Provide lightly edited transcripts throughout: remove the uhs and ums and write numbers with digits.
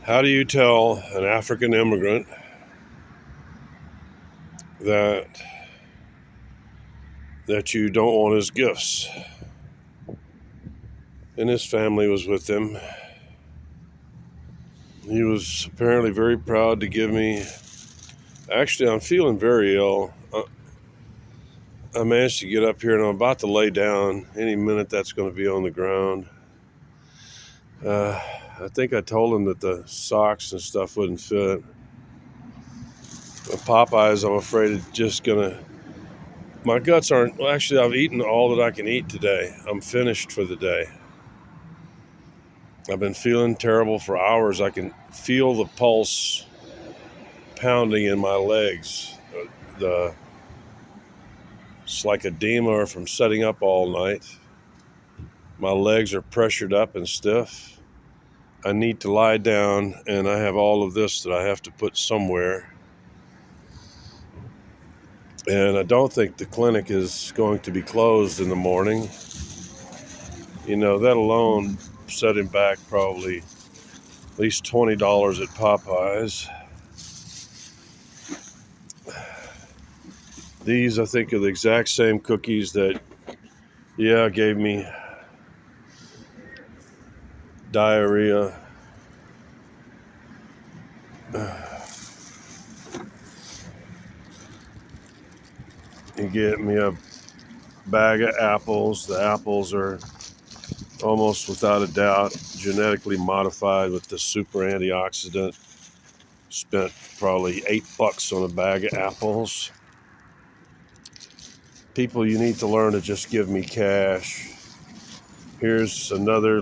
How do you tell an African immigrant that you don't want his gifts? And his family was with him. He was apparently very proud to give me. Actually, I'm feeling very ill. I managed to get up here and I'm about to lay down. Any minute that's going to be on the ground. I think I told him that the socks and stuff wouldn't fit. The Popeyes, I'm afraid, is just going to. My guts aren't. Well, actually, I've eaten all that I can eat today. I'm finished for the day. I've been feeling terrible for hours. I can feel the pulse pounding in my legs. It's like edema from sitting up all night. My legs are pressured up and stiff. I need to lie down, and I have all of this that I have to put somewhere. And I don't think the clinic is going to be closed in the morning. You know, that alone set him back probably at least $20 at Popeyes. These, I think, are the exact same cookies that, gave me diarrhea. He gave me a bag of apples. The apples are almost without a doubt genetically modified with the super antioxidant. Spent probably $8 on a bag of apples. People, you need to learn to just give me cash. Here's another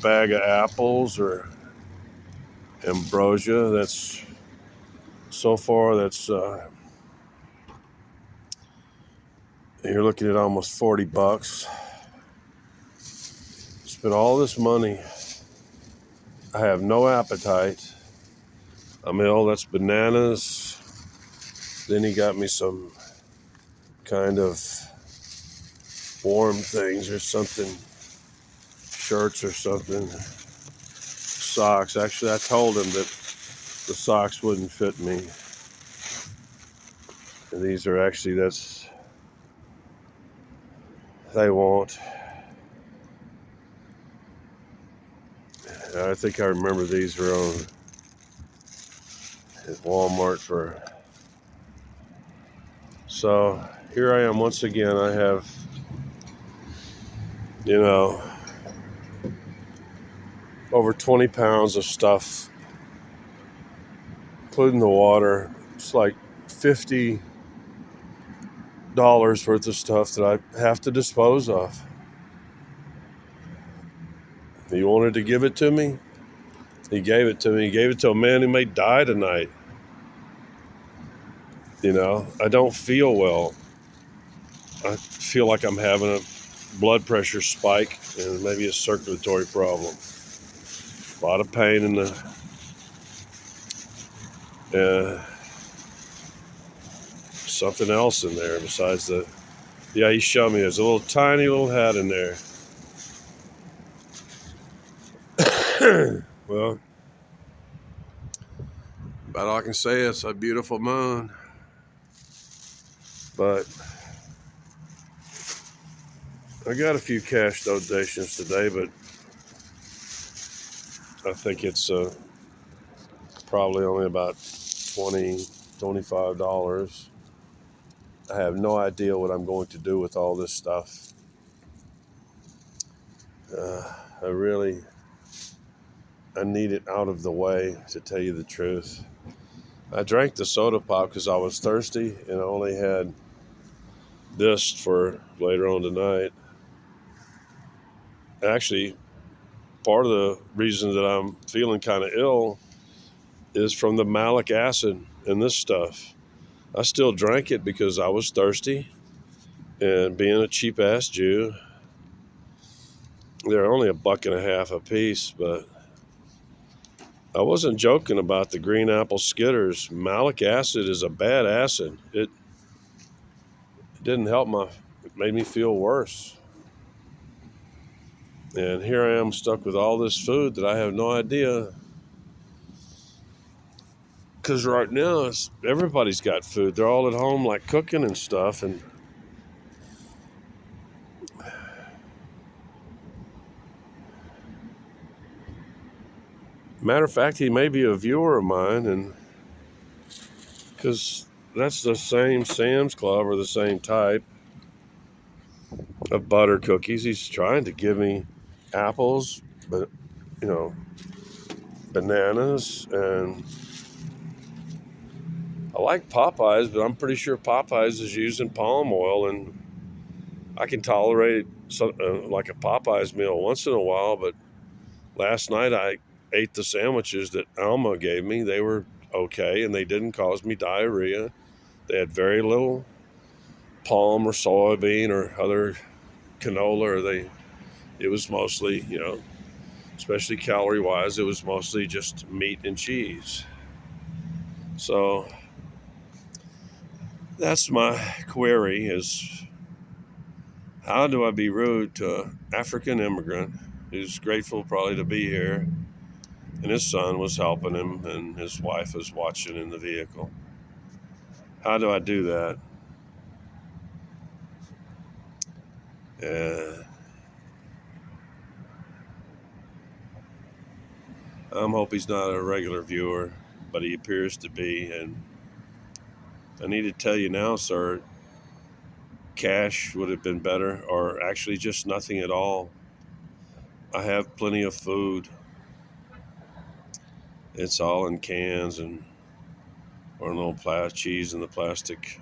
bag of apples or ambrosia. That's so far. That's you're looking at almost $40. Spent all this money. I have no appetite. I'm ill. That's bananas. Then he got me some kind of warm things or something, shirts or something, socks. Actually, I told him that the socks wouldn't fit me. And these are actually, they won't. I think I remember these were on at Walmart for. So here I am once again. I have, over 20 pounds of stuff, including the water. It's like $50 worth of stuff that I have to dispose of. He wanted to give it to me. He gave it to me. He gave it to a man who may die tonight. I don't feel well. I feel like I'm having a blood pressure spike and maybe a circulatory problem. A lot of pain in the something else in there besides he showed me there's a little tiny little hat in there. Well, about all I can say is a beautiful moon. But I got a few cash donations today, but I think it's probably only about $25. I have no idea what I'm going to do with all this stuff. I need it out of the way, to tell you the truth. I drank the soda pop because I was thirsty, and I only had this for later on tonight. Actually, part of the reason that I'm feeling kind of ill is from the malic acid in this stuff. I still drank it because I was thirsty, and being a cheap ass Jew, they're only $1.50 a piece, but I wasn't joking about the green apple skitters. Malic acid is a bad acid. It didn't help it made me feel worse. And here I am stuck with all this food that I have no idea because right now everybody's got food. They're all at home, like cooking and stuff. And matter of fact, he may be a viewer of mine, and because that's the same Sam's Club or the same type of butter cookies. He's trying to give me apples, but bananas, and I like Popeyes, but I'm pretty sure Popeyes is using palm oil, and I can tolerate like a Popeyes meal once in a while. But last night I ate the sandwiches that Alma gave me. They were okay, and they didn't cause me diarrhea. They had very little palm or soybean or other canola. It was mostly, especially calorie wise, it was mostly just meat and cheese. So that's my query: is how do I be rude to an African immigrant who's grateful probably to be here, and his son was helping him and his wife was watching in the vehicle? How do I do that? Uh, I hope he's not a regular viewer, but he appears to be. And I need to tell you now, sir, cash would have been better, or actually just nothing at all. I have plenty of food. It's all in cans and or little cheese in the plastic.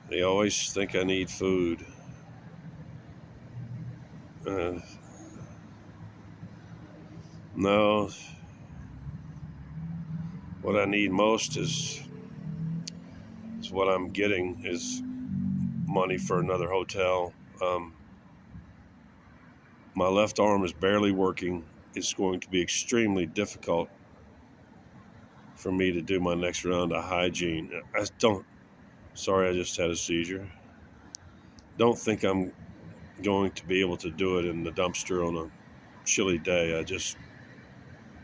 They always think I need food. Uh, no, what I need most is what I'm getting is money for another hotel. My left arm is barely working. It's going to be extremely difficult for me to do my next round of hygiene. Sorry, I just had a seizure. Don't think I'm going to be able to do it in the dumpster on a chilly day.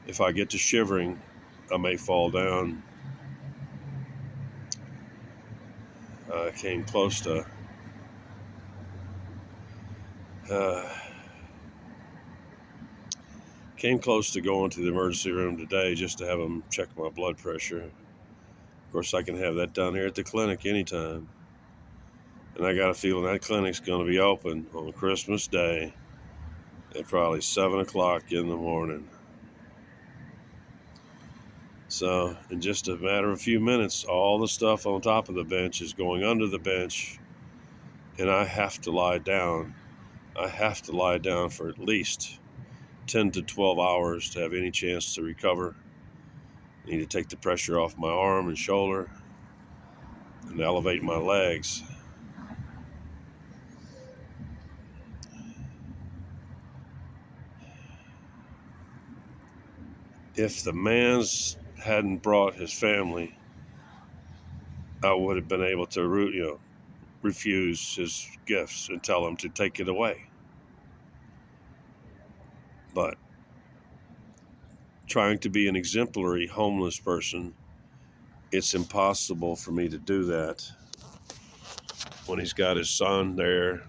If I get to shivering, I may fall down. I came close to uh, going to the emergency room today just to have them check my blood pressure. Of course, I can have that down here at the clinic anytime. And I got a feeling that clinic's going to be open on Christmas Day at probably 7 o'clock in the morning. So, in just a matter of a few minutes, all the stuff on top of the bench is going under the bench, and I have to lie down. I have to lie down for at least 10 to 12 hours to have any chance to recover. I need to take the pressure off my arm and shoulder and elevate my legs. If the man's hadn't brought his family, I would have been able to, refuse his gifts and tell him to take it away. But trying to be an exemplary homeless person, it's impossible for me to do that when he's got his son there,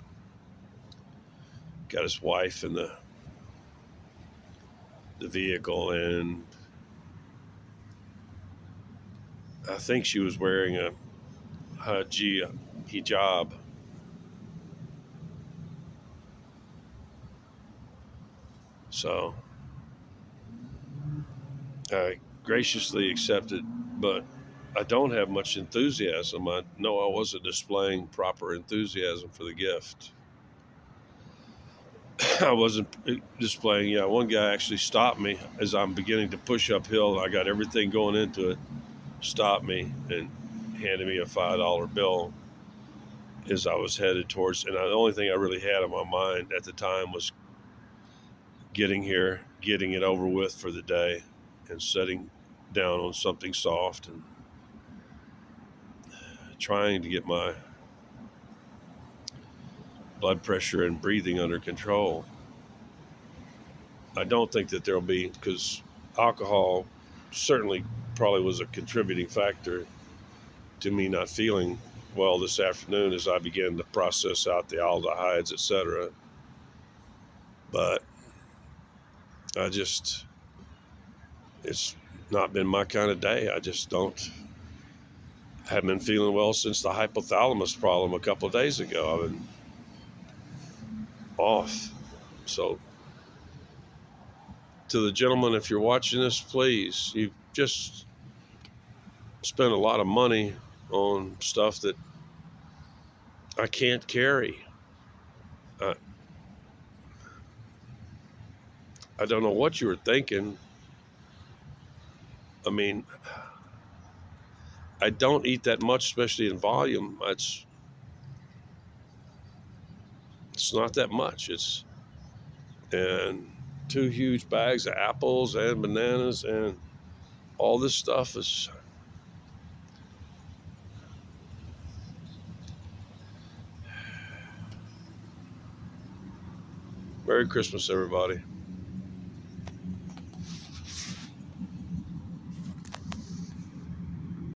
got his wife in the vehicle, and I think she was wearing a hijab. So I graciously accepted, but I don't have much enthusiasm. I know I wasn't displaying proper enthusiasm for the gift. I wasn't displaying. Yeah, one guy actually stopped me as I'm beginning to push uphill. I got everything going into it. Stopped me and handed me a $5 bill as I was headed towards. And the only thing I really had on my mind at the time was getting here, getting it over with for the day, and setting down on something soft and trying to get my blood pressure and breathing under control. I don't think that there'll be, because alcohol certainly probably was a contributing factor to me not feeling well this afternoon as I began to process out the aldehydes, etc. But I just, it's not been my kind of day. I just haven't been feeling well since the hypothalamus problem a couple of days ago. I've been off. So, to the gentleman, if you're watching this, please, you've just spent a lot of money on stuff that I can't carry. I, I don't know what you were thinking. I mean, I don't eat that much, especially in volume. It's not that much. And 2 huge bags of apples and bananas and all this stuff is. Merry Christmas, everybody.